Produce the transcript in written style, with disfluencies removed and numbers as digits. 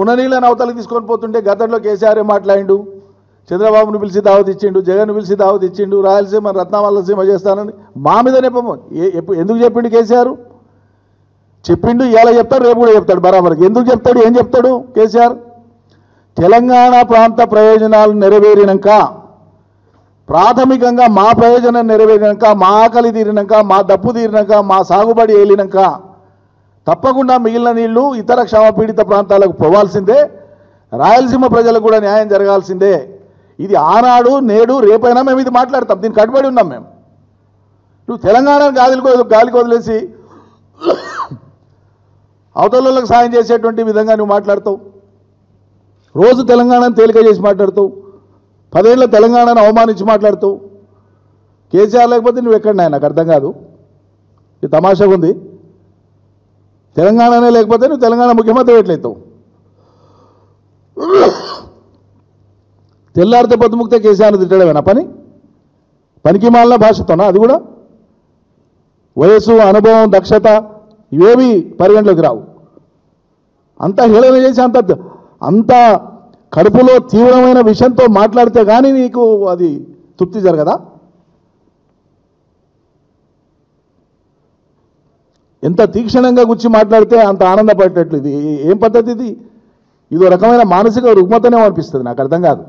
ఉన్న నీళ్ళని అవతలకి తీసుకొని పోతుంటే గతంలో కేసీఆర్ మాట్లాడిండు, చంద్రబాబును పిలిచి దావత్ ఇచ్చిండు, జగన్ను పిలిచి దావత్ ఇచ్చిండు, రాయలసీమ రత్నావల్లసీమ చేస్తానని మా మీద నెపము. ఎందుకు చెప్పిండు కేసీఆర్? చెప్పిండు, ఇవాళ చెప్తాడు, రేపు కూడా చెప్తాడు బరాబర్కి. ఎందుకు చెప్తాడు, ఏం చెప్తాడు కేసీఆర్? తెలంగాణ ప్రాంత ప్రయోజనాలు నెరవేరినాక, ప్రాథమికంగా మా ప్రయోజనం నెరవేరినాక, మా ఆకలి తీరినాక, మా దప్పు తీరినాక, మా సాగుబడి ఏలినాక తప్పకుండా మిగిలిన నీళ్లు ఇతర క్షామపీడిత ప్రాంతాలకు పోవాల్సిందే, రాయలసీమ ప్రజలకు కూడా న్యాయం జరగాల్సిందే. ఇది ఆనాడు, నేడు, రేపైనా మేము ఇది మాట్లాడతాం, దీనికి కట్టుబడి ఉన్నాం మేము. నువ్వు తెలంగాణను గాలికి వదిలేసి అవతలకు సాయం చేసేటువంటి విధంగా నువ్వు మాట్లాడతావు. రోజు తెలంగాణను తేలిక చేసి మాట్లాడతావు, 10 ఏళ్ళ తెలంగాణను అవమానించి మాట్లాడతావు. కేసీఆర్ లేకపోతే నువ్వు ఎక్కడన్నా నాకు అర్థం కాదు. ఇది తమాషాగా ఉంది. తెలంగాణనే లేకపోతే నువ్వు తెలంగాణ ముఖ్యమంత్రి ఎట్లయితావు? తెల్లారితే పొద్దుముక్తే కేసీఆర్ను తిట్టడమేనా పనికి మాలిన భాషతోనా? అది కూడా వయస్సు, అనుభవం, దక్షత ఇవేవి పరిగణలోకి రావు. అంత హేళన చేసి అంత కడుపులో తీవ్రమైన విషయంతో మాట్లాడితే కానీ నీకు అది తృప్తి జరగదా? ఎంత తీక్షణంగా గుచ్చి మాట్లాడితే అంత ఆనందపడేటట్లు. ఇది ఏం పద్ధతి? ఇదో రకమైన మానసిక రుగ్మతనే అనిపిస్తుంది, నాకు అర్థం కాదు.